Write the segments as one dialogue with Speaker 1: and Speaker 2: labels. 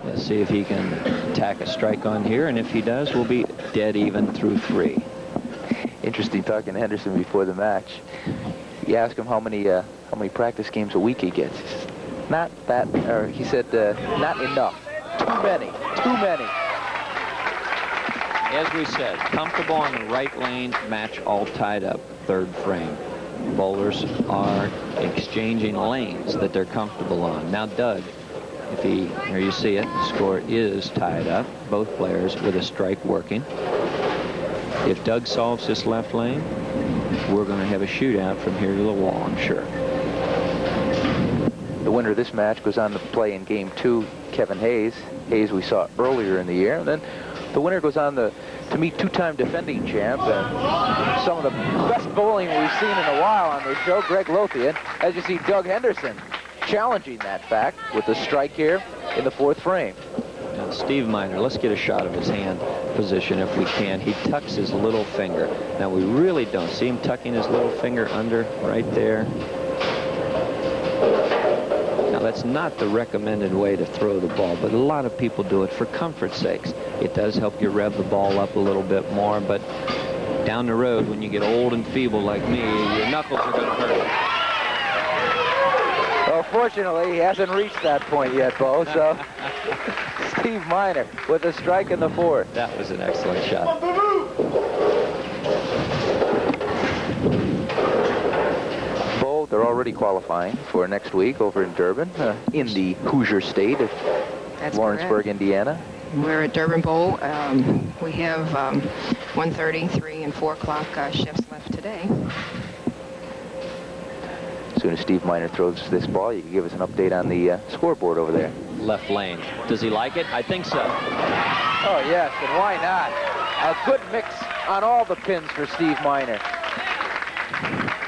Speaker 1: Let's see if he can tack a strike on here, and if he does, we'll be dead even through 3.
Speaker 2: Interesting talking to Henderson before the match. You ask him how many practice games a week he gets. He says, not that, or he said, not enough. Too many.
Speaker 1: As we said, comfortable on the right lane, match all tied up, 3rd frame. Bowlers are exchanging lanes that they're comfortable on. Now Doug, if he, here you see it, the score is tied up, both players with a strike working. If Doug solves this left lane, we're going to have a shootout from here to the wall, I'm sure.
Speaker 2: The winner of this match goes on to play in game 2, Kevin Hayes. Hayes we saw earlier in the year. And then the winner goes on to meet 2-time defending champ and some of the best bowling we've seen in a while on this show, Greg Lothian. As you see, Doug Henderson challenging that fact with the strike here in the 4th frame.
Speaker 1: Now, Steve Miner, let's get a shot of his hand position if we can. He tucks his little finger. Now, we really don't see him tucking his little finger under right there. Now, that's not the recommended way to throw the ball, but a lot of people do it for comfort's sakes. It does help you rev the ball up a little bit more, but down the road, when you get old and feeble like me, your knuckles are going to hurt.
Speaker 2: Well, fortunately, he hasn't reached that point yet, Bo, so Steve Miner with a strike in the 4th.
Speaker 1: That was an excellent shot.
Speaker 2: Bo, they're already qualifying for next week over in Durban, in the Hoosier State of Lawrenceburg, correct. Indiana.
Speaker 3: We're at Durban Bowl. We have 1:30, 3, and 4 o'clock shifts left today.
Speaker 2: As soon as Steve Miner throws this ball, you can give us an update on the scoreboard over there.
Speaker 1: Left lane. Does he like it? I think so.
Speaker 2: Oh, yes, and why not? A good mix on all the pins for Steve Miner.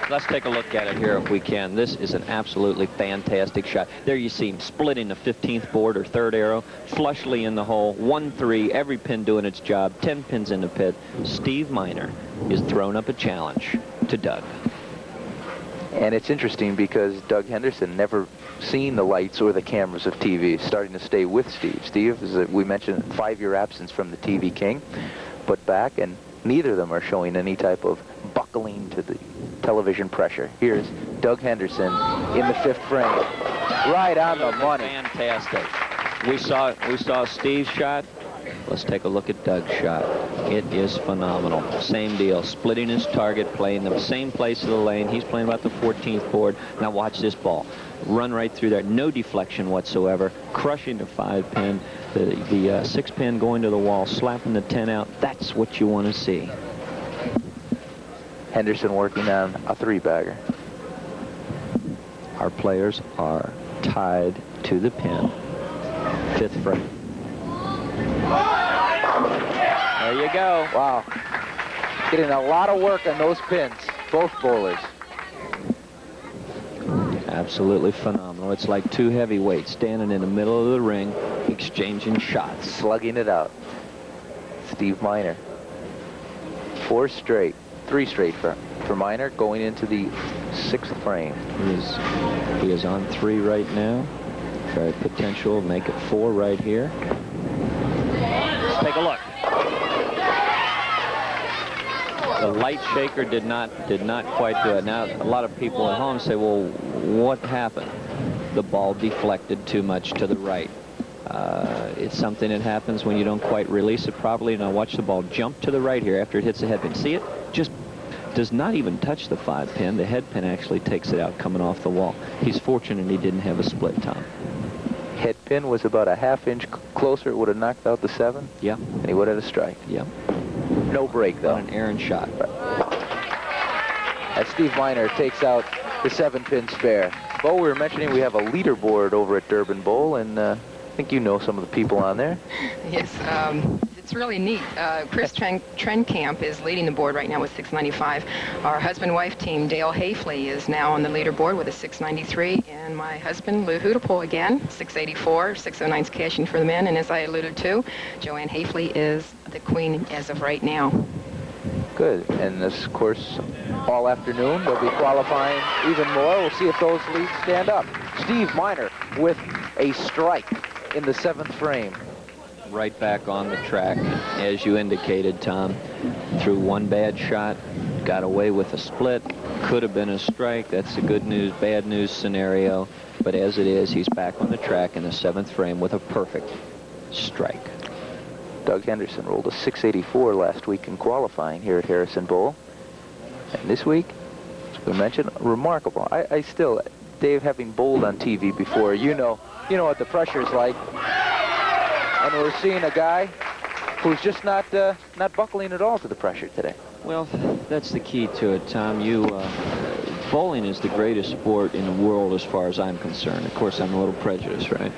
Speaker 1: Let's take a look at it here if we can. This is an absolutely fantastic shot. There you see him splitting the 15th board or 3rd arrow, flushly in the hole, 1-3, every pin doing its job, 10 pins in the pit. Steve Miner is throwing up a challenge to Doug.
Speaker 2: And it's interesting because Doug Henderson never seen the lights or the cameras of TV, starting to stay with Steve. Steve, as we mentioned, 5-year absence from the TV King, but back, and neither of them are showing any type of buckling to the television pressure. Here's Doug Henderson in the 5th frame, right on the money.
Speaker 1: Fantastic. We saw Steve's shot. Let's take a look at Doug's shot. It is phenomenal. Same deal, splitting his target, playing the same place of the lane. He's playing about the 14th board. Now watch this ball. Run right through there, no deflection whatsoever, crushing the 5-pin, the 6-pin going to the wall, slapping the 10 out. That's what you want to see.
Speaker 2: Henderson working on a 3-bagger.
Speaker 1: Our players are tied to the pin. 5th frame. There you go.
Speaker 2: Wow. Getting a lot of work on those pins, both bowlers.
Speaker 1: Absolutely phenomenal. It's like 2 heavyweights standing in the middle of the ring, exchanging shots.
Speaker 2: Slugging it out. Steve Miner. 3 straight for Miner, going into the 6th frame.
Speaker 1: He is on 3 right now. Very potential, make it 4 right here. Let's take a look. The light shaker did not quite do it. Now, a lot of people at home say, well, what happened? The ball deflected too much to the right. It's something that happens when you don't quite release it properly. Now watch the ball jump to the right here after it hits the head pin. See it? Just does not even touch the 5-pin. The head pin actually takes it out coming off the wall. He's fortunate he didn't have a split, Tom.
Speaker 2: Head pin was about a half-inch closer. It would have knocked out the 7.
Speaker 1: Yeah.
Speaker 2: And he would have had a strike.
Speaker 1: Yeah.
Speaker 2: No break, though.
Speaker 1: On an errant shot.
Speaker 2: As Steve Miner takes out the 7-pin spare. Bo, we were mentioning we have a leaderboard over at Durban Bowl, and I think you know some of the people on there.
Speaker 3: Yes, it's really neat. Chris Trenkamp is leading the board right now with 695. Our husband-wife team, Dale Hafley, is now on the leaderboard with a 693. And my husband, Lou Hootapole, again, 684. 609's cashing for the men. And as I alluded to, Joanne Hafley is the queen as of right now.
Speaker 2: Good. And this, of course, all afternoon, they'll be qualifying even more. We'll see if those leads stand up. Steve Miner with a strike in the 7th frame.
Speaker 1: Right back on the track, as you indicated, Tom. Threw one bad shot, got away with a split, could have been a strike. That's the good news, bad news scenario. But as it is, he's back on the track in the 7th frame with a perfect strike.
Speaker 2: Doug Henderson rolled a 684 last week in qualifying here at Harrison Bowl. And this week, as we mentioned, remarkable. I still, Dave, having bowled on TV before, you know what the pressure's like. And we're seeing a guy who's just not buckling at all to the pressure today.
Speaker 1: Well, that's the key to it, Tom. Bowling is the greatest sport in the world as far as I'm concerned. Of course, I'm a little prejudiced, right?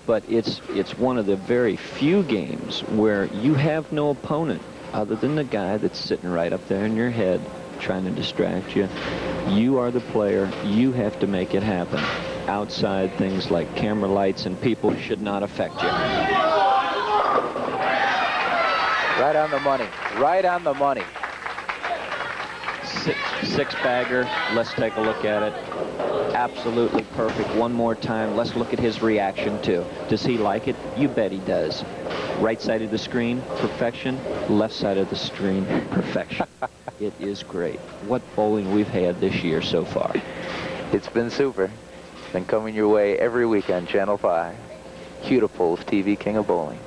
Speaker 1: But it's one of the very few games where you have no opponent other than the guy that's sitting right up there in your head trying to distract you. You are the player. You have to make it happen. Outside things like camera lights and people should not affect you.
Speaker 2: Right on the money. Right on the money.
Speaker 1: Six bagger. Let's take a look at it. Absolutely perfect. One more time. Let's look at his reaction too. Does he like it? You bet he does. Right side of the screen, perfection. Left side of the screen, perfection. It is great. What bowling we've had this year so far.
Speaker 2: It's been super. Been coming your way every week on Channel 5. Hudipol's TV King of Bowling.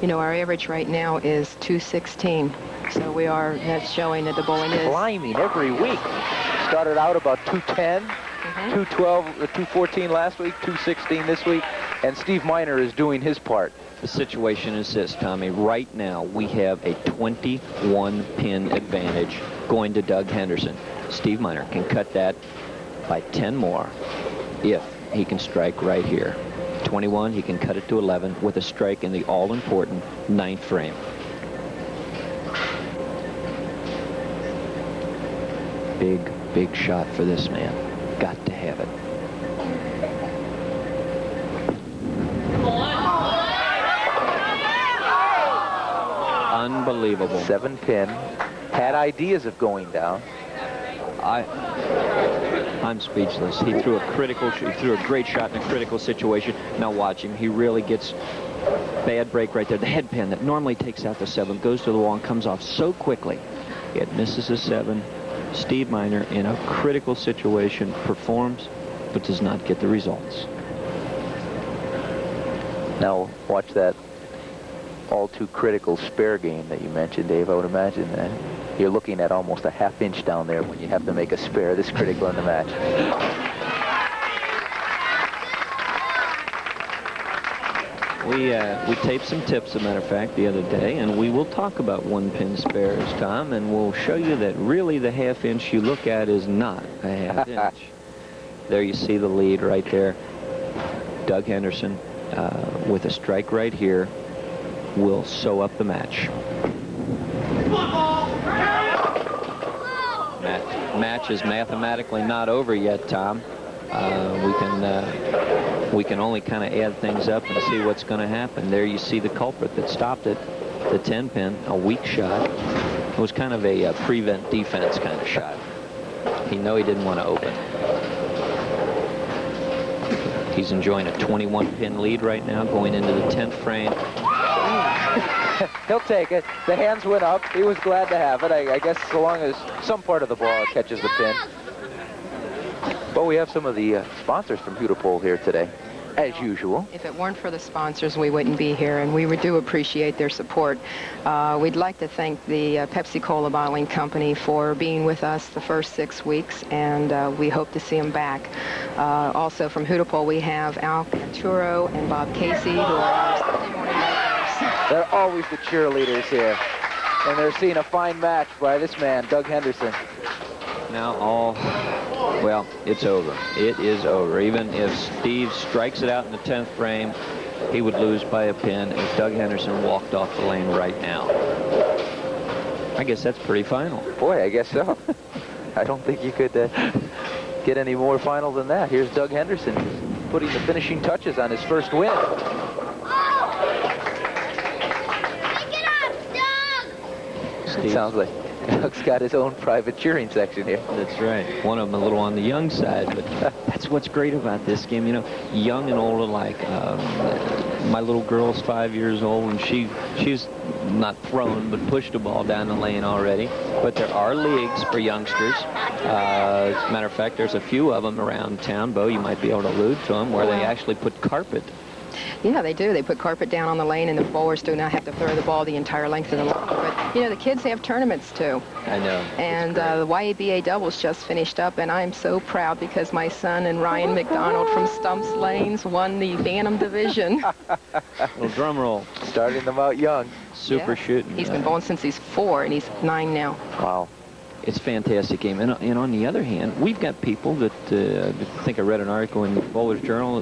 Speaker 3: You know, our average right now is 216. So that's showing that the bowling is
Speaker 2: climbing every week. Started out about 210, 212, 214 last week, 216 this week, and Steve Miner is doing his part.
Speaker 1: The situation is this, Tommy. Right now, we have a 21-pin advantage going to Doug Henderson. Steve Miner can cut that by 10 more if he can strike right here. 21, he can cut it to 11 with a strike in the all-important 9th frame. Big shot for this man. Got to have it. Unbelievable.
Speaker 2: 7-pin. Had ideas of going down.
Speaker 1: I'm speechless. He threw a great shot in a critical situation. Now watch him. He really gets bad break right there. The head pin that normally takes out the 7 goes to the wall and comes off so quickly. It misses a 7. Steve Miner, in a critical situation, performs but does not get the results.
Speaker 2: Now watch that all too critical spare game that you mentioned, Dave. I would imagine that you're looking at almost a half-inch down there when you have to make a spare this critical in the match.
Speaker 1: We taped some tips, as a matter of fact, the other day, and we will talk about 1-pin spares, Tom, and we'll show you that really the half-inch you look at is not a half-inch. There you see the lead right there. Doug Henderson, with a strike right here, will sew up the match. Match is mathematically not over yet, Tom. We can only kind of add things up and see what's going to happen. There you see the culprit that stopped it, the 10-pin, a weak shot. It was kind of a prevent defense kind of shot. He knew he didn't want to open. He's enjoying a 21-pin lead right now, going into the 10th frame.
Speaker 2: He'll take it. The hands went up. He was glad to have it. I guess so long as some part of the ball catches the pin. But we have some of the sponsors from Hudipol here today, as usual.
Speaker 3: If it weren't for the sponsors, we wouldn't be here, and we do appreciate their support. We'd like to thank the Pepsi-Cola Bottling Company for being with us the first 6 weeks, and we hope to see them back. Also from Hudipol, we have Al Canturo and Bob Casey, who are our Sunday morning regulars.
Speaker 2: They're always the cheerleaders here, and they're seeing a fine match by this man, Doug Henderson.
Speaker 1: Now well, it's over. It is over. Even if Steve strikes it out in the 10th frame, he would lose by a pin if Doug Henderson walked off the lane right now. I guess that's pretty final.
Speaker 2: Boy, I guess so. I don't think you could get any more final than that. Here's Doug Henderson putting the finishing touches on his first win.
Speaker 1: Steve,
Speaker 2: Sounds like Doug's got his own private cheering section here.
Speaker 1: That's right. One of them a little on the young side, but that's what's great about this game. You know, young and old alike. My little girl's 5 years old, and she's not thrown, but pushed a ball down the lane already. But there are leagues for youngsters. As a matter of fact, there's a few of them around town. Bo, you might be able to allude to them, where they actually put carpet.
Speaker 3: Yeah, they do. They put carpet down on the lane, and the bowlers do not have to throw the ball the entire length of the line. But, you know, the kids have tournaments, too.
Speaker 1: I know.
Speaker 3: And the YABA doubles just finished up, and I'm so proud because my son and Ryan McDonald from Stumps Lanes won the Bantam division.
Speaker 1: Little drum roll.
Speaker 2: Starting them out young.
Speaker 1: Super shooting.
Speaker 3: He's been bowling since he's 4, and he's 9 now.
Speaker 2: Wow.
Speaker 1: It's a fantastic game. And on the other hand, we've got people that I think I read an article in the Bowler's Journal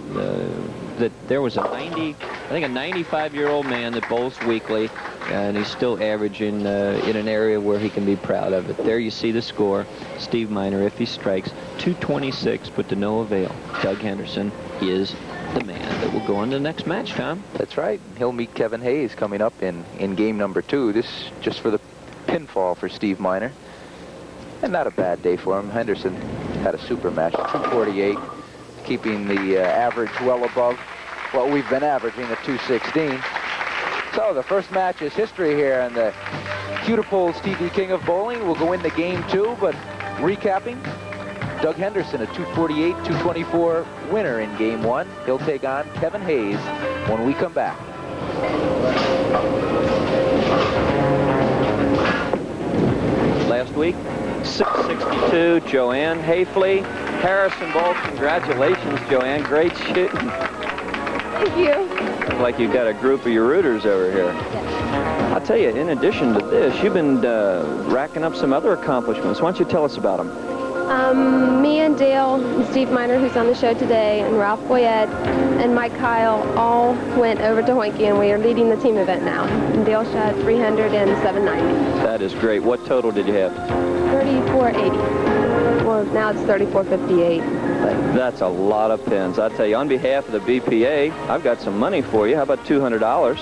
Speaker 1: that there was a 95-year-old man that bowls weekly, and he's still averaging in an area where he can be proud of it. There you see the score. Steve Miner, if he strikes, 226, but to no avail. Doug Henderson is the man that will go on to the next match, Tom.
Speaker 2: That's right. He'll meet Kevin Hayes coming up in game number 2. This just for the pinfall for Steve Miner. And not a bad day for him. Henderson had a super match, 248, keeping the average well above what we've been averaging at 216. So the first match is history here, and the Cutipol's TV King of Bowling will go into game 2, but recapping, Doug Henderson, a 248, 224 winner in game 1. He'll take on Kevin Hayes when we come back.
Speaker 1: Last week, 662, Joanne Hayfley. Harrison Bowl, congratulations, Joanne. Great shooting.
Speaker 4: Thank you.
Speaker 1: Looks like you've got a group of your rooters over here.
Speaker 4: Yes.
Speaker 1: I'll tell you, in addition to this, you've been racking up some other accomplishments. Why don't you tell us about them?
Speaker 4: Me and Dale, and Steve Miner, who's on the show today, and Ralph Boyette, and Mike Kyle all went over to Hoinke, and we are leading the team event now. And Dale shot 300 and 790.
Speaker 1: That is great. What total did you have?
Speaker 4: 3480. Well, now it's 3458. But
Speaker 1: That's a lot of pins. I'll tell you, on behalf of the BPA, I've got some money for you. How about $200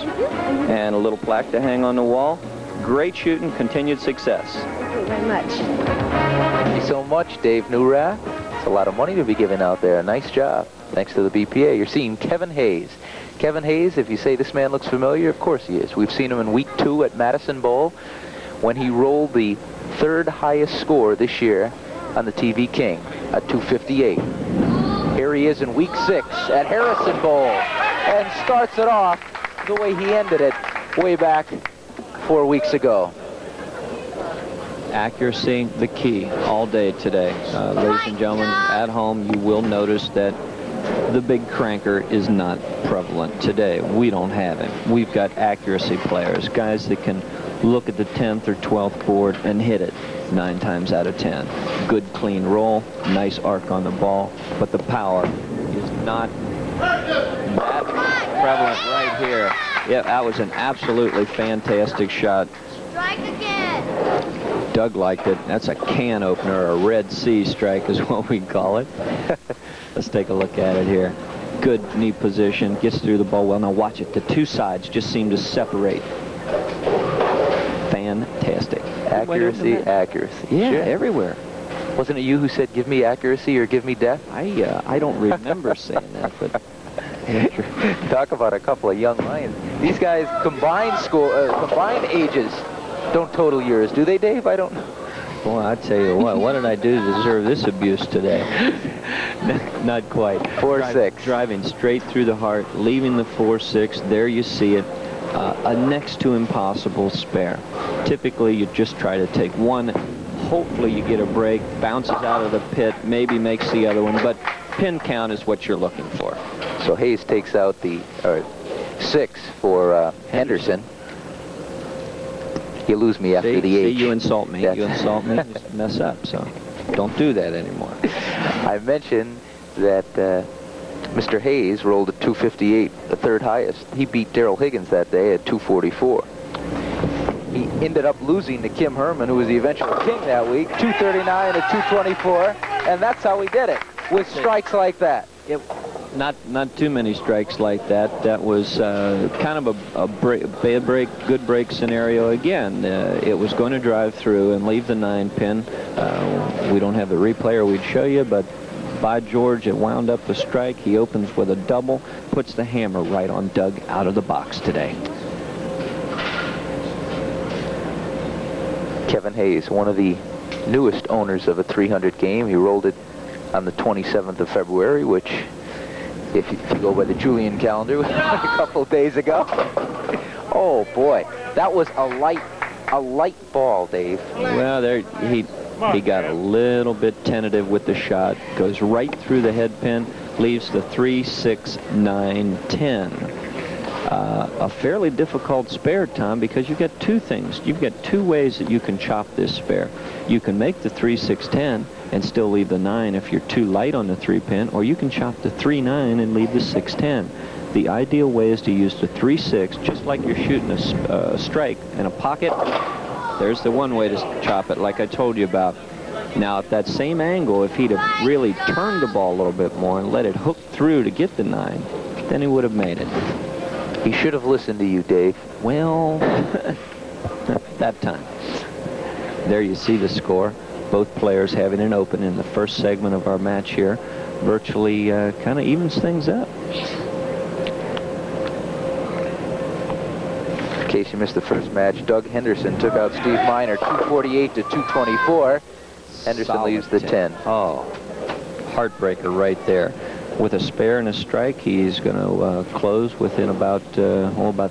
Speaker 1: and a little plaque to hang on the wall? Great shooting, continued success.
Speaker 4: thank you very much.
Speaker 2: Thank you so much, Dave Newrath. It's a lot of money to be given out there. Nice job. Thanks to the BPA. You're seeing Kevin Hayes. Kevin Hayes, if you say this man looks familiar, of course he is. We've seen him in week 2 at Madison Bowl when he rolled the 3rd highest score this year on the TV King at 258. Here he is in week 6 at Harrison Bowl and starts it off the way he ended it way back 4 weeks ago.
Speaker 1: Accuracy, the key, all day today. Ladies and gentlemen, at home, you will notice that the big cranker is not prevalent today. We don't have him. We've got accuracy players, guys that can look at the 10th or 12th board and hit it 9 times out of 10. Good, clean roll, nice arc on the ball, but the power is not that prevalent right here. Yeah, that was an absolutely fantastic shot.
Speaker 5: Strike again.
Speaker 1: Doug liked it. That's a can opener, a Red Sea strike is what we call it. Let's take a look at it here. Good knee position, gets through the ball well. Now watch it. The two sides just seem to separate. Fantastic.
Speaker 2: Accuracy, accuracy.
Speaker 1: Yeah,
Speaker 2: Sure.
Speaker 1: everywhere.
Speaker 2: Wasn't it you who said, give me accuracy or give me death?
Speaker 1: I don't remember saying that, but
Speaker 2: Talk about a couple of young lions. These guys combined ages don't total yours, do they, Dave? I don't know.
Speaker 1: boy, I tell you what did I do to deserve this abuse today? Not quite.
Speaker 2: 4-6.
Speaker 1: Driving straight through the heart, leaving the 4-6. There you see it. A next to impossible spare. Typically, you just try to take one. Hopefully, you get a break, bounces out of the pit, maybe makes the other one, but pin count is what you're looking for.
Speaker 2: So Hayes takes out the 6 for Henderson. You lose me after the age.
Speaker 1: See, you insult me.
Speaker 2: Yes.
Speaker 1: You insult me, you mess up. So don't do that anymore.
Speaker 2: I mentioned that Mr. Hayes rolled a 258, the 3rd highest. He beat Darrell Higgins that day at 244. He ended up losing to Kim Herman, who was the eventual king that week, 239 at 224, and that's how he did it, with strikes like that.
Speaker 1: not too many strikes like that. That was kind of a bad break, good break scenario again. It was going to drive through and leave the 9-pin. We don't have the replay, or we'd show you, but by George, it wound up a strike. He opens with a double, puts the hammer right on Doug out of the box today.
Speaker 2: Kevin Hayes, one of the newest owners of a 300 game. He rolled it on the 27th of February, which, if you go by the Julian calendar, was a couple days ago. Oh boy, that was a light ball, Dave.
Speaker 1: Well, there he got a little bit tentative with the shot. Goes right through the head pin, leaves the 3, 6, 9, 10. A fairly difficult spare, Tom, because you've got two things. You've got two ways that you can chop this spare. You can make the 3, 6, 10 and still leave the 9 if you're too light on the 3-pin, or you can chop the 3, 9 and leave the 6, 10. The ideal way is to use the 3, 6, just like you're shooting a strike in a pocket. There's the one way to chop it, like I told you about. Now, at that same angle, if he'd have really turned the ball a little bit more and let it hook through to get the 9, then he would have made it.
Speaker 2: He should have listened to you, Dave.
Speaker 1: Well, that time. There you see the score. Both players having an open in the first segment of our match here. Virtually kind of evens things up.
Speaker 2: In case you missed the first match, Doug Henderson took out Steve Miner 248 to 224. Henderson
Speaker 1: Solid
Speaker 2: leaves the 10.
Speaker 1: Oh, heartbreaker right there. With a spare and a strike, he's going to close within about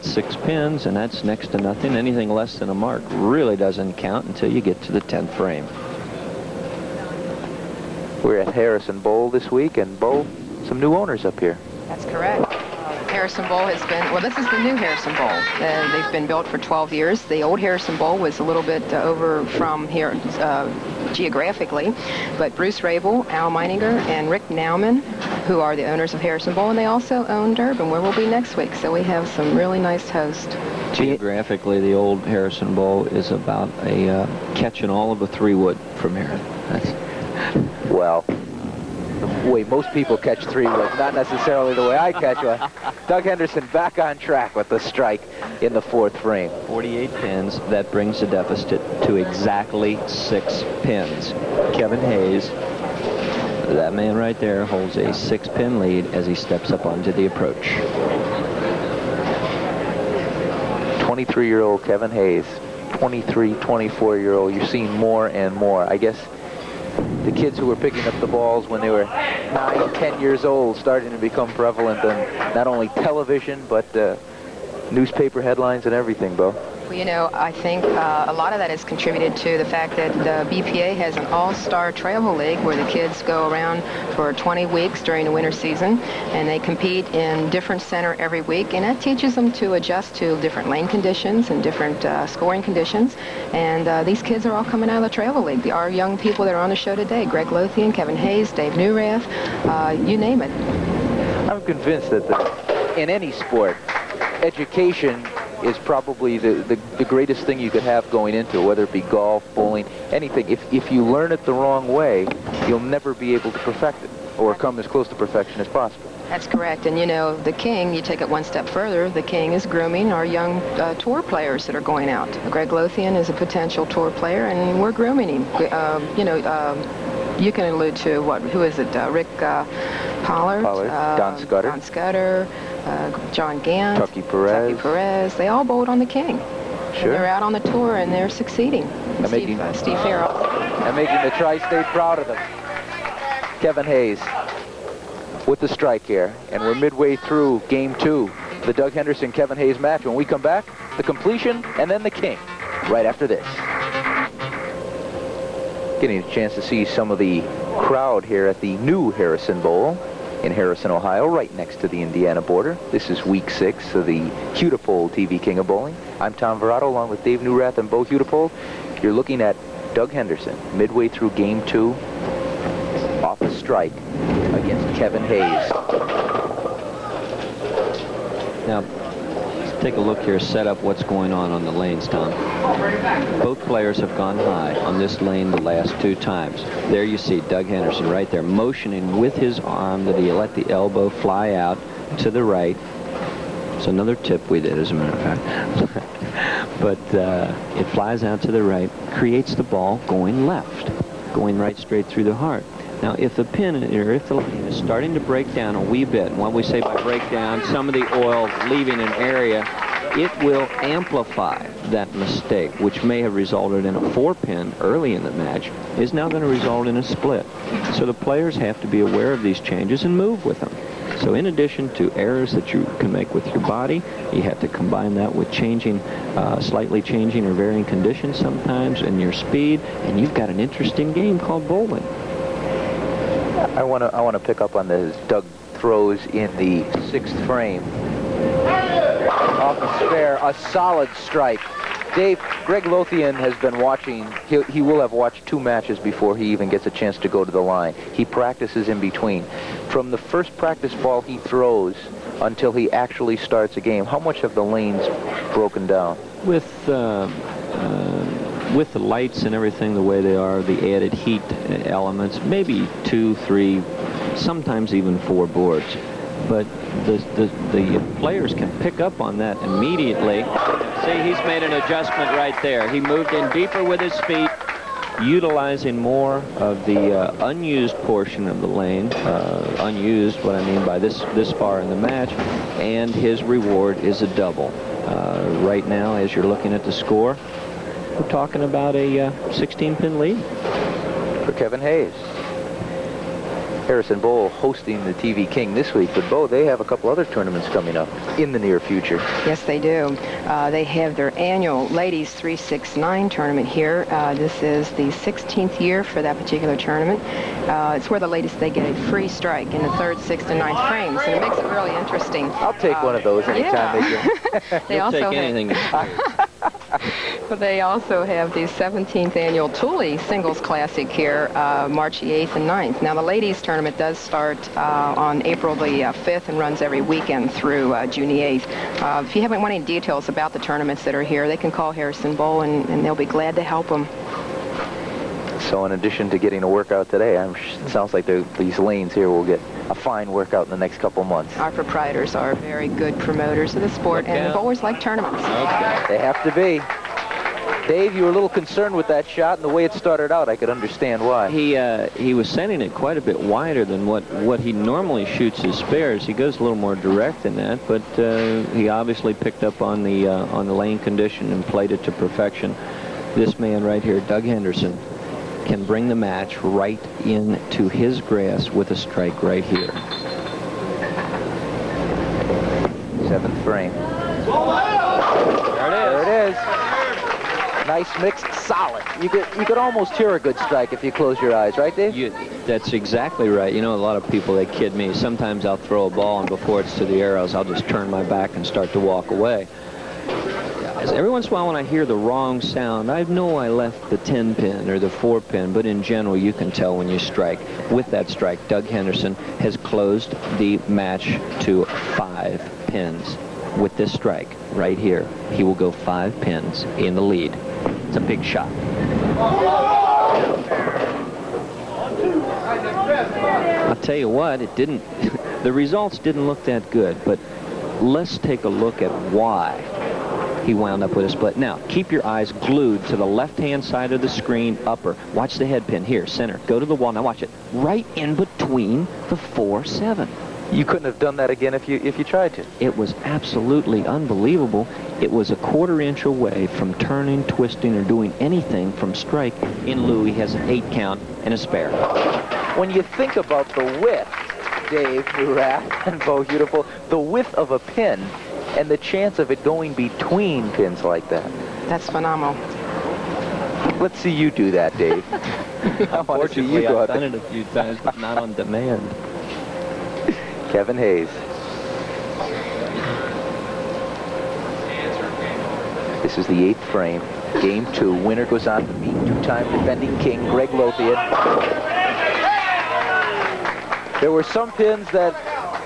Speaker 1: 6 pins, and that's next to nothing. Anything less than a mark really doesn't count until you get to the 10th frame.
Speaker 2: We're at Harrison Bowl this week, and Bowl, some new owners up here.
Speaker 3: That's correct. Harrison Bowl has been, well, this is the new Harrison Bowl. They've been built for 12 years. The old Harrison Bowl was a little bit over from here geographically, but Bruce Rabel, Al Meininger, and Rick Nauman, who are the owners of Harrison Bowl, and they also own Durban, where we'll be next week. So we have some really nice hosts.
Speaker 1: Geographically, the old Harrison Bowl is about catching all of a 3-wood from here.
Speaker 2: Well, the way most people catch 3-wood, not necessarily the way I catch one. Doug Henderson back on track with the strike in the 4th frame.
Speaker 1: 48 pins. That brings the deficit to exactly 6 pins. Kevin Hayes, that man right there, holds a 6-pin lead as he steps up onto the approach.
Speaker 2: 23-year-old Kevin Hayes, 23, 24-year-old. You're seeing more and more. I guess the kids who were picking up the balls when they were 9, 10 years old starting to become prevalent on not only television, but newspaper headlines and everything, Bo.
Speaker 3: Well, you know, I think a lot of that is contributed to the fact that the BPA has an all-star travel league where the kids go around for 20 weeks during the winter season, and they compete in different center every week, and that teaches them to adjust to different lane conditions and different scoring conditions. And these kids are all coming out of the travel league. Our young people that are on the show today, Greg Lothian, Kevin Hayes, Dave Newrath, you name it.
Speaker 2: I'm convinced that in any sport, education is probably the greatest thing you could have going into it, whether it be golf, bowling, anything. If you learn it the wrong way, you'll never be able to perfect it or come as close to perfection as possible.
Speaker 3: That's correct. And, you know, the King, you take it one step further, the King is grooming our young tour players that are going out. Greg Lothian is a potential tour player, and we're grooming him. You can allude to, who is it, Rick Pollard,
Speaker 2: Don
Speaker 3: Scudder, John Gant,
Speaker 2: Tucky Perez.
Speaker 3: They all bowled on the King.
Speaker 2: Sure.
Speaker 3: And they're out on the tour, and they're succeeding. Steve Farrell.
Speaker 2: And making the Tri-State proud of them. Kevin Hayes with the strike here, and we're midway through Game 2, the Doug Henderson-Kevin Hayes match. When we come back, the completion, and then the King, right after this. Getting a chance to see some of the crowd here at the new Harrison Bowl in Harrison, Ohio, right next to the Indiana border. This is Week 6 of the Hudipole TV King of Bowling. I'm Tom Verrato, along with Dave Newrath and Bo Hudipole. You're looking at Doug Henderson, midway through Game 2, off a strike against Kevin Hayes.
Speaker 1: Now, take a look here, set up what's going on the lanes, Tom. Both players have gone high on this lane the last 2 times. There you see Doug Henderson right there, motioning with his arm that he let the elbow fly out to the right. It's another tip we did, as a matter of fact. But it flies out to the right, creates the ball going left, going right straight through the heart. Now, if the pin, or if the lane is starting to break down a wee bit, and what we say by break down, some of the oil leaving an area, it will amplify that mistake, which may have resulted in a 4-pin early in the match, is now going to result in a split. So the players have to be aware of these changes and move with them. So in addition to errors that you can make with your body, you have to combine that with changing, slightly changing or varying conditions sometimes, and your speed, and you've got an interesting game called bowling.
Speaker 2: I want to pick up on this. Doug throws in the 6th frame. Off the spare, a solid strike. Dave, Greg Lothian has been watching. He will have watched 2 matches before he even gets a chance to go to the line. He practices in between. From the first practice ball he throws until he actually starts a game, how much have the lanes broken down?
Speaker 1: With the lights and everything the way they are, the added heat elements, maybe 2, 3, sometimes even 4 boards. But the players can pick up on that immediately. See, he's made an adjustment right there. He moved in deeper with his feet, utilizing more of the unused portion of the lane. Unused, what I mean by this far in the match, and his reward is a double. Right now, as you're looking at the score, we're talking about a 16-pin lead
Speaker 2: for Kevin Hayes. Harrison Bowl hosting the TV King this week, but Bo, they have a couple other tournaments coming up in the near future.
Speaker 3: Yes, they do. They have their annual Ladies 369 tournament here. This is the 16th year for that particular tournament. It's where the ladies, they get a free strike in the 3rd, 6th, and 9th frames, and it makes it really interesting.
Speaker 2: I'll take one of those anytime they do.
Speaker 3: They also
Speaker 1: take anything.
Speaker 3: But they also have the 17th annual Thule Singles Classic here, March the 8th and 9th. Now, the ladies tournament does start on April the 5th and runs every weekend through June the 8th. If you haven't want any details about the tournaments that are here, they can call Harrison Bowl, and they'll be glad to help them.
Speaker 2: So in addition to getting a workout today, it sounds like these lanes here will get a fine workout in the next couple months.
Speaker 3: Our proprietors are very good promoters of the sport, and bowlers like tournaments.
Speaker 1: Okay.
Speaker 2: They have to be. Dave, you were a little concerned with that shot, and the way it started out, I could understand why.
Speaker 1: He was sending it quite a bit wider than what he normally shoots his spares. He goes a little more direct than that, but he obviously picked up on the lane condition and played it to perfection. This man right here, Doug Henderson, can bring the match right into his grass with a strike right here.
Speaker 2: 7th frame.
Speaker 1: There
Speaker 2: it is. Nice mix, solid. You could almost hear a good strike if you close your eyes, right, Dave?
Speaker 1: That's exactly right. You know, a lot of people, they kid me. Sometimes I'll throw a ball, and before it's to the arrows, I'll just turn my back and start to walk away. Every once in a while when I hear the wrong sound, I know I left the 10-pin or the 4-pin, but in general, you can tell when you strike. With that strike, Doug Henderson has closed the match to 5 pins. With this strike right here, he will go 5 pins in the lead. It's a big shot. I'll tell you what, it didn't. The results didn't look that good, but let's take a look at why he wound up with a split. Now, keep your eyes glued to the left-hand side of the screen, upper. Watch the head pin here, center. Go to the wall. Now watch it. Right in between the 4-7.
Speaker 2: You couldn't have done that again if you tried to.
Speaker 1: It was absolutely unbelievable. It was a 1/4 inch away from turning, twisting, or doing anything from strike. In lieu, he has an 8 count and a spare.
Speaker 2: When you think about the width, Dave, Murat, and Bo Beautiful, the width of a pin and the chance of it going between pins like that.
Speaker 3: That's phenomenal.
Speaker 2: Let's see you do that, Dave.
Speaker 1: Unfortunately, I've done it a few times, but not on demand.
Speaker 2: Kevin Hayes. This is the 8th frame. Game 2. Winner goes on to meet 2-time defending king Greg Lothian. There were some pins that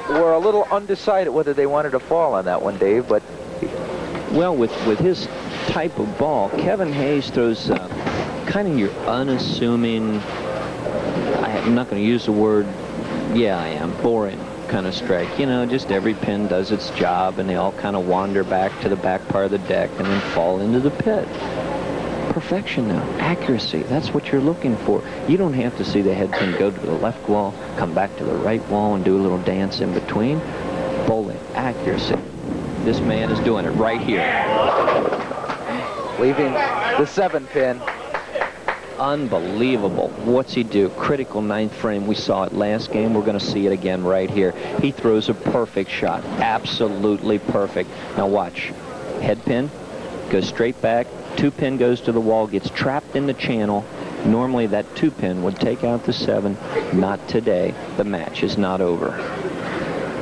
Speaker 2: were a little undecided whether they wanted to fall on that one, Dave, but
Speaker 1: Well, with his type of ball, Kevin Hayes throws kind of your unassuming, I'm not going to use the word, yeah, I am, boring kind of strike. You know, just every pin does its job, and they all kind of wander back to the back part of the deck and then fall into the pit. Perfection now, accuracy, that's what you're looking for. You don't have to see the head pin go to the left wall, come back to the right wall, and do a little dance in between. Bowling, accuracy. This man is doing it right here.
Speaker 2: Leaving the 7 pin.
Speaker 1: Unbelievable. What's he do? Critical 9th frame. We saw it last game. We're going to see it again right here. He throws a perfect shot. Absolutely perfect. Now watch. Head pin goes straight back. 2 pin goes to the wall, gets trapped in the channel. Normally that 2 pin would take out the 7. Not today. The match is not over.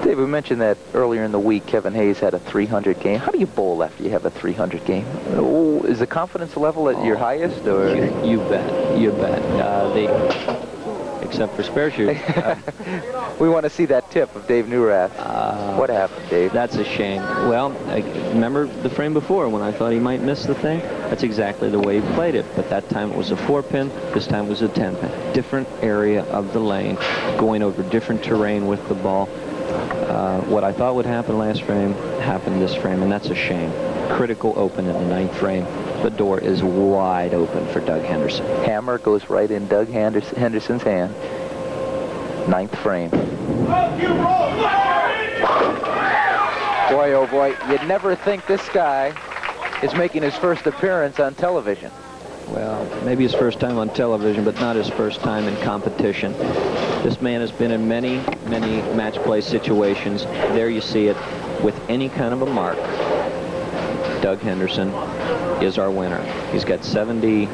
Speaker 2: Dave, we mentioned that earlier in the week, Kevin Hayes had a 300 game. How do you bowl after you have a 300 game? Is the confidence level at your highest? Or?
Speaker 1: You bet. You bet. Except for spare shoes.
Speaker 2: We want to see that tip of Dave Neurath. What happened, Dave?
Speaker 1: That's a shame. Well, remember the frame before when I thought he might miss the thing? That's exactly the way he played it. But that time it was a 4-pin. This time it was a 10-pin. Different area of the lane, going over different terrain with the ball. What I thought would happen last frame happened this frame, and that's a shame. Critical open in the 9th frame. The door is wide open for Doug Henderson.
Speaker 2: Hammer goes right in Doug Henderson's hand. 9th frame. Boy, oh boy, you'd never think this guy is making his first appearance on television.
Speaker 1: Well, maybe his first time on television, but not his first time in competition. This man has been in many, many match play situations. There you see it with any kind of a mark. Doug Henderson is our winner. He's got 70,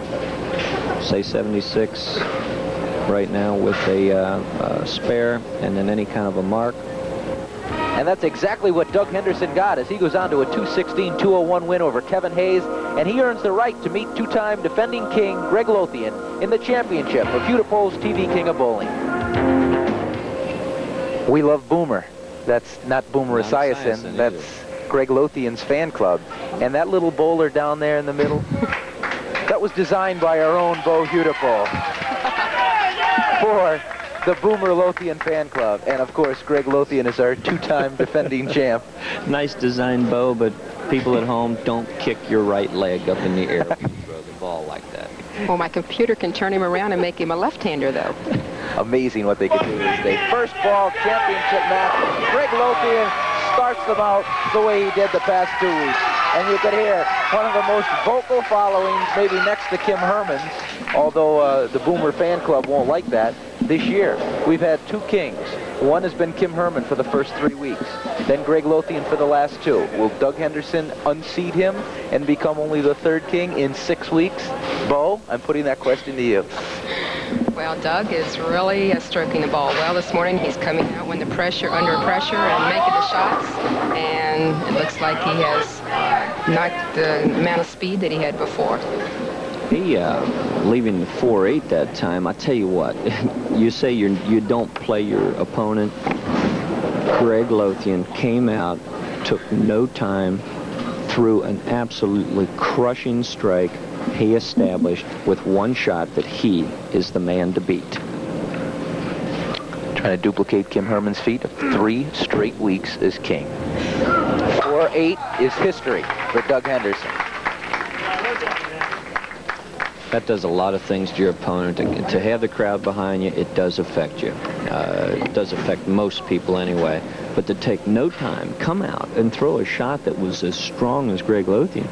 Speaker 1: say 76 right now with a spare and then any kind of a mark.
Speaker 2: And that's exactly what Doug Henderson got as he goes on to a 216-201 win over Kevin Hayes, and he earns the right to meet 2-time defending king Greg Lothian in the championship of Hudipol's TV King of Bowling. We love Boomer. That's not Boomer Esiason. That's Greg Lothian's fan club. And that little bowler down there in the middle, that was designed by our own Bo Hudipol for the Boomer Lothian fan club. And of course, Greg Lothian is our 2-time defending champ.
Speaker 1: Nice design, Bo, but people at home, don't kick your right leg up in the air when you throw the ball like that.
Speaker 3: Well, my computer can turn him around and make him a left-hander, though.
Speaker 2: Amazing what they can do this day. First ball championship match. Greg Lothian starts them out the way he did the past 2 weeks. And you could hear one of the most vocal followings, maybe next to Kim Herman's, although the Boomer fan club won't like that. This year, we've had 2 kings. One has been Kim Herman for the first 3 weeks, then Greg Lothian for the last 2. Will Doug Henderson unseat him and become only the 3rd king in 6 weeks? Bo, I'm putting that question to you.
Speaker 3: Well, Doug is really stroking the ball well this morning. He's coming out under pressure and making the shots. And it looks like he has not the amount of speed that he had before.
Speaker 1: He, leaving the 4-8 that time, I tell you what, you say you don't play your opponent. Greg Lothian came out, took no time, threw an absolutely crushing strike. He established with 1 shot that he is the man to beat.
Speaker 2: Trying to duplicate Kim Herman's feat of 3 straight weeks as king. 4-8 is history for Doug Henderson.
Speaker 1: That does a lot of things to your opponent. To have the crowd behind you, it does affect you. It does affect most people anyway. But to take no time, come out and throw a shot that was as strong as Greg Lothian,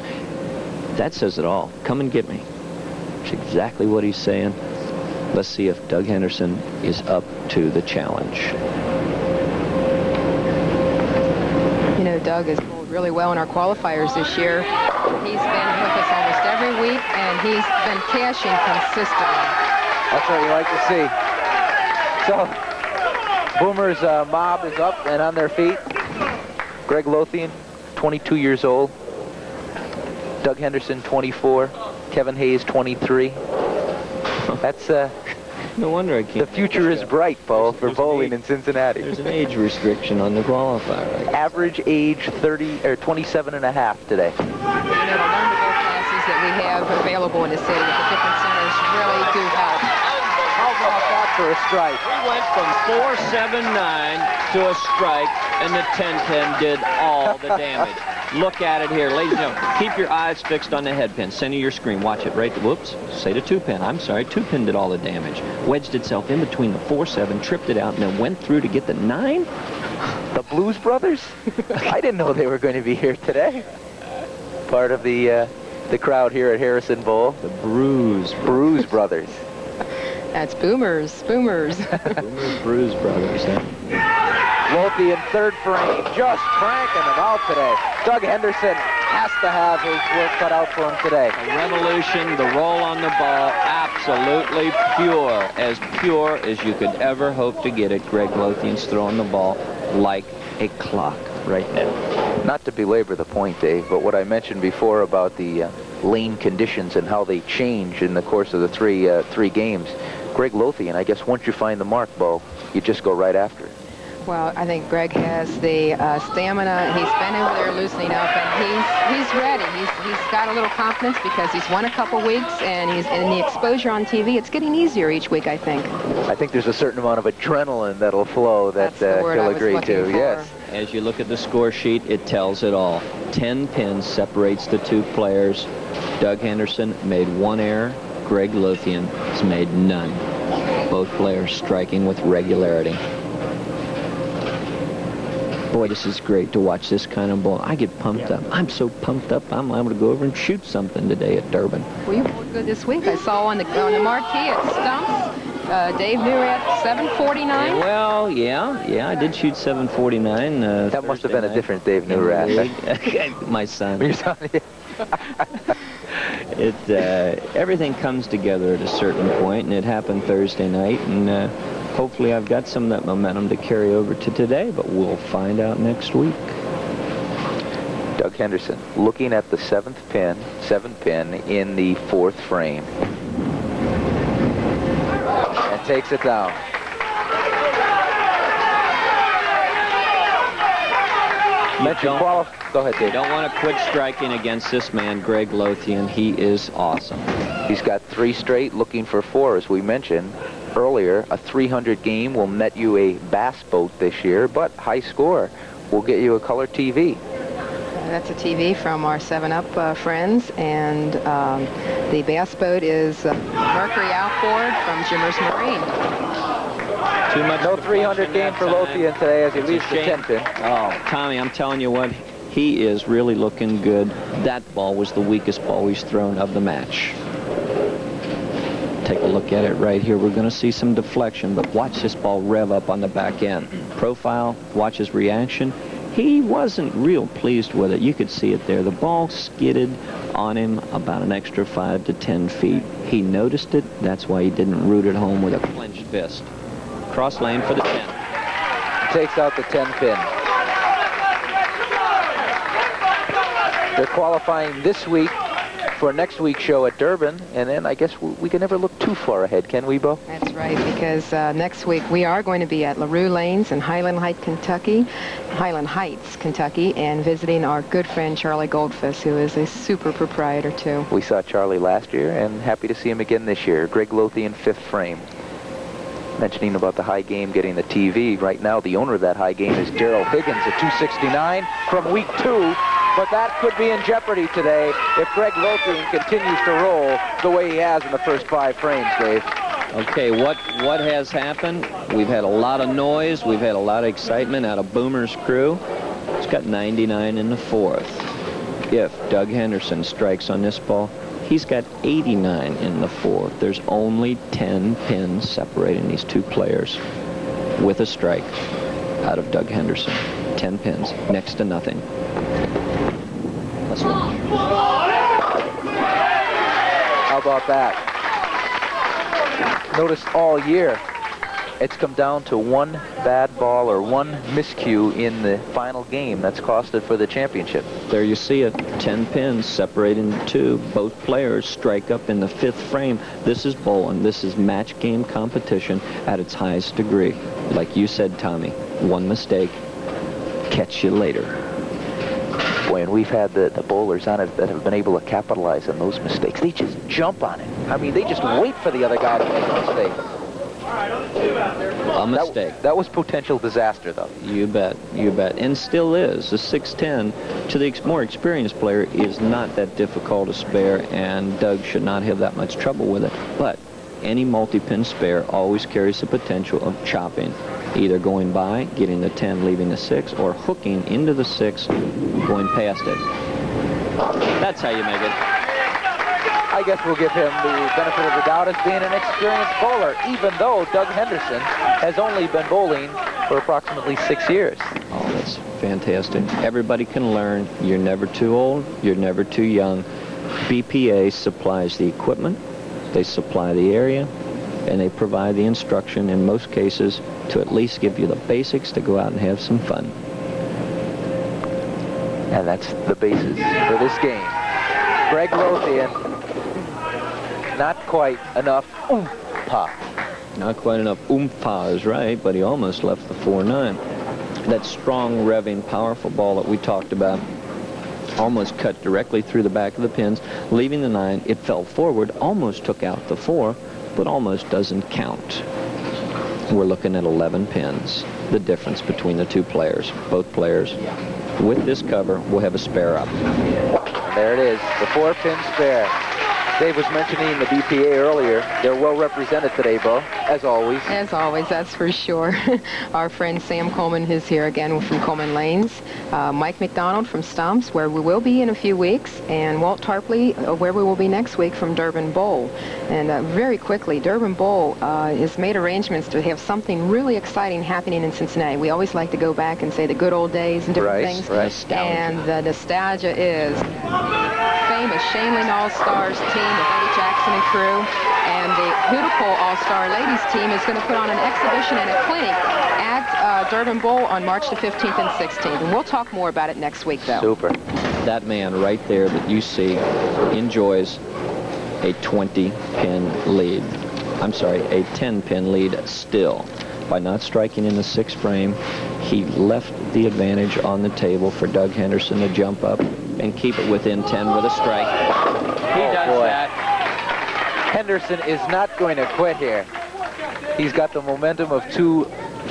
Speaker 1: that says it all. Come and get me. That's exactly what he's saying. Let's see if Doug Henderson is up to the challenge.
Speaker 3: You know, Doug has bowled really well in our qualifiers this year. He's been with us almost every week, and he's been cashing consistently.
Speaker 2: That's what you like to see. So, Boomer's mob is up and on their feet. Greg Lothian, 22 years old. Doug Henderson, 24. Kevin Hayes, 23. That's
Speaker 1: No wonder I can't.
Speaker 2: The future is bright, Bo, for bowling in Cincinnati.
Speaker 1: There's an age restriction on the qualifier. I guess.
Speaker 2: Average age 27 and a half today.
Speaker 3: The wonderful classes that we have available in the city at the different centers really do help.
Speaker 2: How about that for a strike?
Speaker 1: We went from 4.79 to a strike, and the 10-pin did all the damage. Look at it here, ladies and gentlemen. Keep your eyes fixed on the head pin. Center your screen. Watch it right. Whoops. Say the 2-pin. I'm sorry. 2-pin did all the damage. Wedged itself in between the 4-7, tripped it out, and then went through to get the 9.
Speaker 2: The Blues Brothers? I didn't know they were going to be here today. Part of the crowd here at Harrison Bowl.
Speaker 1: The Bruise
Speaker 2: Brothers.
Speaker 3: That's Boomers.
Speaker 1: Bruise Brothers. Huh?
Speaker 2: Lothian third frame, just cranking them out today. Doug Henderson has to have his work cut out for him today.
Speaker 1: A revolution, the roll on the ball, absolutely pure as you could ever hope to get it. Greg Lothian's throwing the ball like a clock right now.
Speaker 2: Not to belabor the point, Dave, but what I mentioned before about the lane conditions and how they change in the course of the three games. Greg Lothian, I guess once you find the mark, Bo, you just go right after it.
Speaker 3: Well, I think Greg has the stamina. He's been over there loosening up, and he's ready. He's got a little confidence because he's won a couple weeks, and he's in the exposure on TV. It's getting easier each week, I think.
Speaker 2: I think there's a certain amount of adrenaline that'll flow that he'll agree to. Yes.
Speaker 1: As you look at the score sheet, it tells it all. 10 pins separates the two players. Doug Henderson made 1 error. Greg Lothian has made none. Both players striking with regularity. Boy, this is great to watch this kind of ball. I get pumped up. I'm so pumped up, I'm liable to go over and shoot something today at Durban.
Speaker 3: Well, you bowled good this week. I saw on the marquee at Stumps, Dave Newrat, 749.
Speaker 1: Well, yeah, I did shoot 749.
Speaker 2: That must have been a different Dave Newrat.
Speaker 1: My son.
Speaker 2: Your son, yeah.
Speaker 1: Everything comes together at a certain point, and it happened Thursday night, and hopefully I've got some of that momentum to carry over to today, but we'll find out next week.
Speaker 2: Doug Henderson looking at the 7th pin in the 4th frame, and takes it down. Go ahead, Dave.
Speaker 1: You don't want to quit striking against this man, Greg Lothian. He is awesome.
Speaker 2: He's got 3 straight, looking for 4, as we mentioned earlier. A 300 game will net you a bass boat this year, but high score will get you a color TV.
Speaker 3: That's a TV from our 7-Up friends, and the bass boat is Mercury Outboard from Jimmers Marine.
Speaker 1: Too much.
Speaker 2: No 300 game for Lothian today as he leaves the 10 pin.
Speaker 1: Oh, Tommy, I'm telling you what, he is really looking good. That ball was the weakest ball he's thrown of the match. Take a look at it right here. We're going to see some deflection, but watch this ball rev up on the back end. Profile, watch his reaction. He wasn't real pleased with it. You could see it there. The ball skidded on him about an extra 5 to 10 feet. He noticed it. That's why he didn't root it home with a clenched fist. Cross lane for the 10.
Speaker 2: Takes out the 10 pin. They're qualifying this week for next week's show at Durban, and then I guess we can never look too far ahead, can we, Bo?
Speaker 3: That's right, because next week we are going to be at LaRue Lanes in Highland Heights, Kentucky, and visiting our good friend Charlie Goldfuss, who is a super proprietor too.
Speaker 2: We saw Charlie last year, and happy to see him again this year. Greg Lothian, 5th frame. Mentioning about the high game getting the TV, right now the owner of that high game is Daryl Higgins at 269 from week 2. But that could be in jeopardy today if Greg Lothian continues to roll the way he has in the first 5 frames, Dave.
Speaker 1: Okay, what has happened? We've had a lot of noise. We've had a lot of excitement out of Boomer's crew. It's got 99 in the 4th. If Doug Henderson strikes on this ball, he's got 89 in the 4th. There's only 10 pins separating these two players with a strike out of Doug Henderson. 10 pins, next to nothing. Let's watch.
Speaker 2: How about that? Notice all year, It's come down to one bad ball or one miscue in the final game that's cost it for the championship.
Speaker 1: There you see it, 10 pins separating the two. Both players strike up in the 5th frame. This is bowling. This is match game competition at its highest degree. Like you said, Tommy, one mistake, catch you later.
Speaker 2: Boy, and we've had the bowlers on it that have been able to capitalize on those mistakes. They just jump on it. I mean, they just wait for the other guy to make a mistake.
Speaker 1: A mistake.
Speaker 2: That was potential disaster, though.
Speaker 1: You bet, you bet. And still is. The 610, to the more experienced player, is not that difficult to spare, and Doug should not have that much trouble with it. But any multi-pin spare always carries the potential of chopping, either going by, getting the 10, leaving the 6, or hooking into the 6, going past it. That's how you make it.
Speaker 2: I guess we'll give him the benefit of the doubt as being an experienced bowler, even though Doug Henderson has only been bowling for approximately 6 years.
Speaker 1: Oh, that's fantastic. Everybody can learn. You're never too old. You're never too young. BPA supplies the equipment. They supply the area. And they provide the instruction, in most cases, to at least give you the basics to go out and have some fun.
Speaker 2: And that's the basis for this game. Greg Lothian, not quite enough oomph.
Speaker 1: Not quite enough oomph is right, but he almost left the 4-9. That strong, revving, powerful ball that we talked about almost cut directly through the back of the pins, leaving the 9. It fell forward, almost took out the 4, but almost doesn't count. We're looking at 11 pins, the difference between the two players. Both players, with this cover, will have a spare up.
Speaker 2: There it is, the 4-pin spare. Dave was mentioning the BPA earlier. They're well represented today, Bo, as always.
Speaker 3: As always, that's for sure. Our friend Sam Coleman is here again from Coleman Lanes. Mike McDonald from Stumps, where we will be in a few weeks, and Walt Tarpley, where we will be next week from Durban Bowl. And very quickly, Durban Bowl has made arrangements to have something really exciting happening in Cincinnati. We always like to go back and say the good old days and different things.
Speaker 2: Right.
Speaker 3: And the nostalgia is famous Shaneland All-Stars team with Eddie Jackson and crew, and the Beautiful All-Star Ladies team is going to put on an exhibition and a clinic at Durban Bowl on March the 15th and 16th. And we'll talk more about it next week, though.
Speaker 2: Super.
Speaker 1: That man right there that you see enjoys a 20-pin lead. I'm sorry, a 10-pin lead still. By not striking in the 6th frame, he left the advantage on the table for Doug Henderson to jump up and keep it within 10 with a strike. He does that.
Speaker 2: Henderson is not going to quit here. He's got the momentum of 2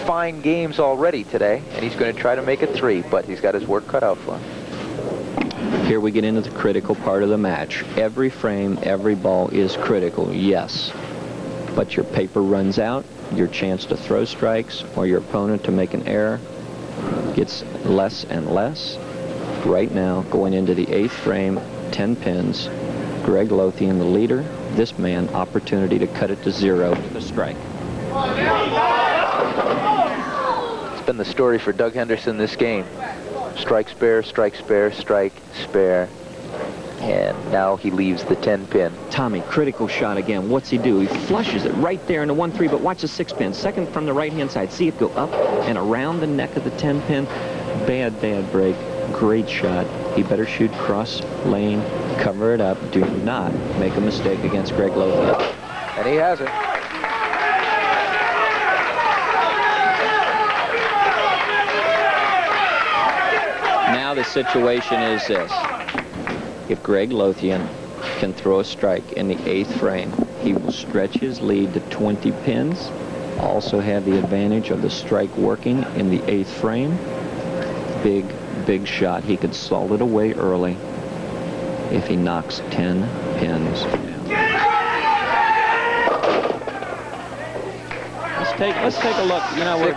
Speaker 2: fine games already today, and he's going to try to make it 3, but he's got his work cut out for him.
Speaker 1: Here we get into the critical part of the match. Every frame, every ball is critical, yes. But your paper runs out, your chance to throw strikes or your opponent to make an error gets less and less. Right now, going into the 8th frame, 10 pins, Greg Lothian, the leader. This man, opportunity to cut it to 0 with a strike.
Speaker 2: It's been the story for Doug Henderson this game. Strike, spare, strike, spare, strike, spare. And now he leaves the 10-pin.
Speaker 1: Tommy, critical shot again. What's he do? He flushes it right there in the 1-3, but watch the 6-pin. Second from the right-hand side. See it go up and around the neck of the 10-pin. Bad, bad break. Great shot. He better shoot cross lane, cover it up. Do not make a mistake against Greg Lothian.
Speaker 2: And he hasn't.
Speaker 1: Now the situation is this. If Greg Lothian can throw a strike in the 8th frame, he will stretch his lead to 20 pins, also have the advantage of the strike working in the 8th frame. Big, big shot. He could salt it away early if he knocks 10 pins down. Let's take a look. You know,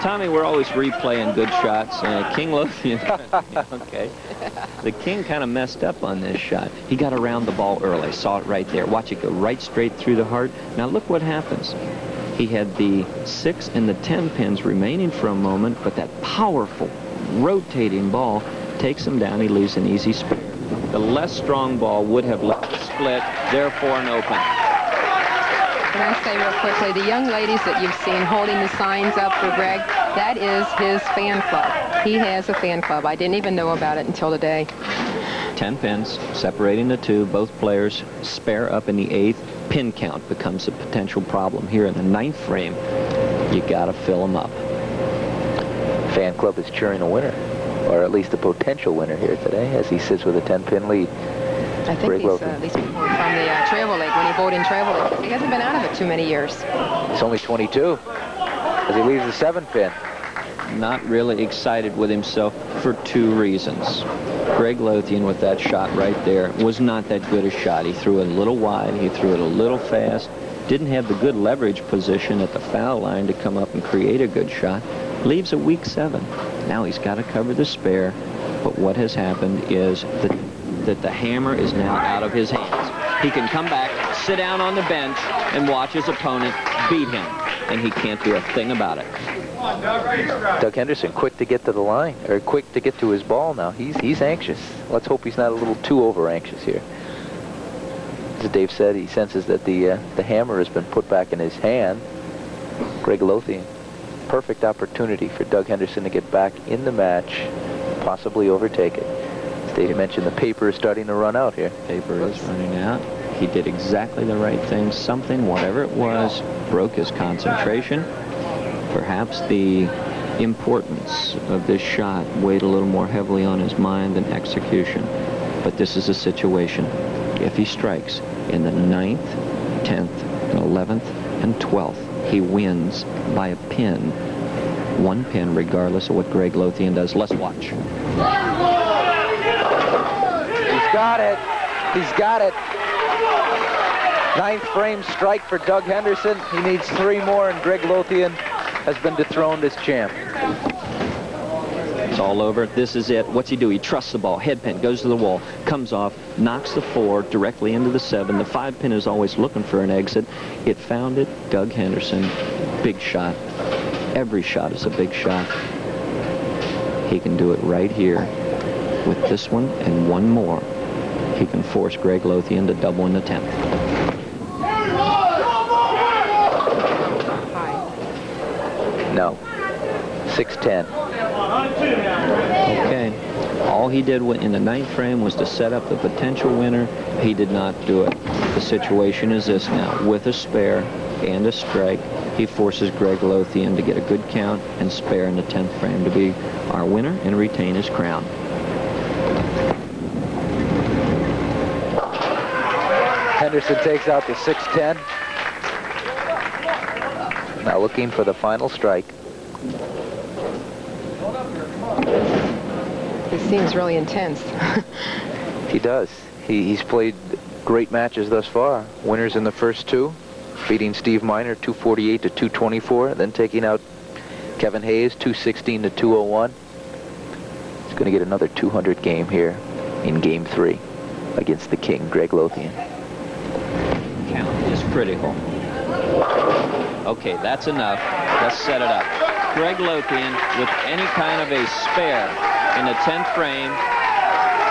Speaker 1: Tommy, we're always replaying good shots. King Lothian, okay. The King kind of messed up on this shot. He got around the ball early, saw it right there. Watch it go right straight through the heart. Now look what happens. He had the 6 and the 10 pins remaining for a moment, but that powerful rotating ball takes him down. He leaves an easy spare. The less strong ball would have left the split, therefore an open.
Speaker 3: Can I say real quickly, the young ladies that you've seen holding the signs up for Greg, that is his fan club. He has a fan club. I didn't even know about it until today.
Speaker 1: 10 pins separating the two. Both players spare up in the 8th. Pin count becomes a potential problem. Here in the 9th frame, you got to fill them up.
Speaker 2: Fan club is cheering a winner, or at least a potential winner here today, as he sits with a 10-pin lead.
Speaker 3: I think these people were from the Travel League, when he bowled in Travel League. He hasn't been out of it too many years.
Speaker 2: He's only 22 as he leaves the 7-pin.
Speaker 1: Not really excited with himself for 2 reasons. Greg Lothian, with that shot right there, was not that good a shot. He threw it a little wide. He threw it a little fast. Didn't have the good leverage position at the foul line to come up and create a good shot. Leaves a weak 7. Now he's got to cover the spare. But what has happened is that the hammer is now out of his hands. He can come back, sit down on the bench, and watch his opponent beat him. And he can't do a thing about it.
Speaker 2: Doug Henderson, quick to get to the line, or quick to get to his ball now. He's anxious. Let's hope he's not a little too over-anxious here. As Dave said, he senses that the hammer has been put back in his hand. Greg Lothian, perfect opportunity for Doug Henderson to get back in the match, possibly overtake it. As Dave mentioned, the paper is starting to run out here.
Speaker 1: Paper is running out. He did exactly the right thing. Something, whatever it was, broke his concentration. Perhaps the importance of this shot weighed a little more heavily on his mind than execution. But this is a situation. If he strikes in the 9th, 10th, 11th, and 12th, he wins by a pin. 1 pin, regardless of what Greg Lothian does. Let's watch.
Speaker 2: He's got it. He's got it. 9th frame strike for Doug Henderson. He needs 3 more, and Greg Lothian has been dethroned as champ.
Speaker 1: It's all over. This is it. What's he do? He trusts the ball. Head pin goes to the wall, comes off, knocks the 4 directly into the 7. The 5 pin is always looking for an exit. It found it. Doug Henderson, big shot. Every shot is a big shot. He can do it right here with this one and 1 more. He can force Greg Lothian to double in the 10th.
Speaker 2: No. 6-10.
Speaker 1: Okay. All he did in the 9th frame was to set up the potential winner. He did not do it. The situation is this now. With a spare and a strike, he forces Greg Lothian to get a good count and spare in the 10th frame to be our winner and retain his crown.
Speaker 2: Henderson takes out the 6-10. Now looking for the final strike.
Speaker 3: He seems really intense.
Speaker 2: He does. He's played great matches thus far. Winners in the first 2, beating Steve Miner 248 to 224, then taking out Kevin Hayes 216 to 201. He's going to get another 200 game here in game 3 against the king, Greg Lothian.
Speaker 1: Count is critical. Okay, that's enough. Let's set it up. Greg Lothian with any kind of a spare in the 10th frame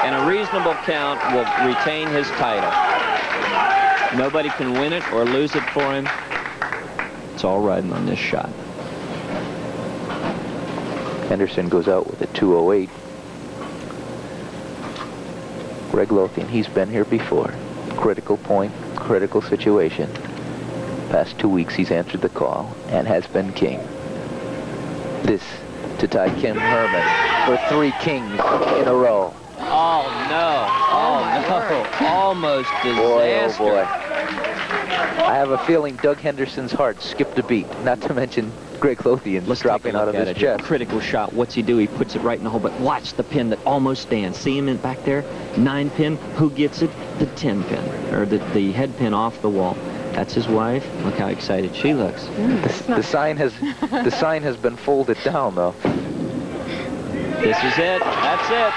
Speaker 1: and a reasonable count will retain his title. Nobody can win it or lose it for him. It's all riding on this shot.
Speaker 2: Henderson goes out with a 208. Greg Lothian, he's been here before. Critical point, critical situation. Past 2 weeks he's answered the call and has been king. This to tie Kim Herman for 3 kings in a row.
Speaker 1: Oh no! Oh no! Almost disaster.
Speaker 2: Boy, oh boy. I have a feeling Doug Henderson's heart skipped a beat, not to mention Greg Lothian's dropping out of his chest.
Speaker 1: Critical shot. What's he do? He puts it right in the hole, but watch the pin that almost stands. See him in back there? 9 pin. Who gets it? The 10 pin, or the head pin off the wall. That's his wife. Look how excited she looks.
Speaker 2: The sign has been folded down though.
Speaker 1: This is it. That's it.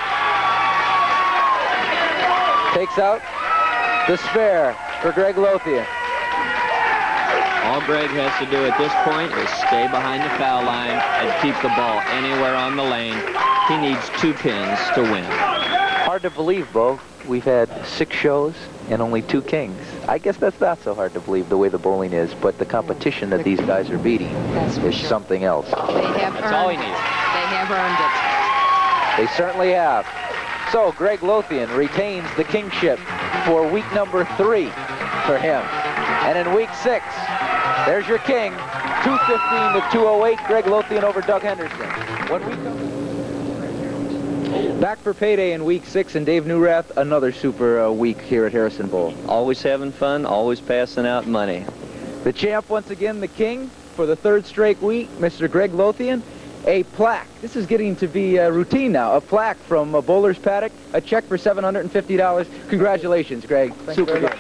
Speaker 2: Takes out the spare for Greg Lothian.
Speaker 1: All Greg has to do at this point is stay behind the foul line and keep the ball anywhere on the lane. He needs 2 pins to win.
Speaker 2: hard to believe, Bo. We've had 6 shows and only 2 kings. I guess that's not so hard to believe the way the bowling is, but the competition that these guys are beating is something else.
Speaker 3: They have
Speaker 1: That's all he
Speaker 3: earned it.
Speaker 1: needs.
Speaker 3: They have earned it.
Speaker 2: They certainly have. So Greg Lothian retains the kingship for week number 3 for him. And in week 6, there's your king, 215 to 208. Greg Lothian over Doug Henderson. When we come back for payday in week 6, and Dave Newrath, another super week here at Harrison Bowl.
Speaker 1: Always having fun, always passing out money.
Speaker 2: The champ once again, the king for the 3rd straight week, Mr. Greg Lothian. A plaque. This is getting to be routine now. A plaque from Bowler's Paddock. A check for $750. Congratulations, Greg. Thank you very much.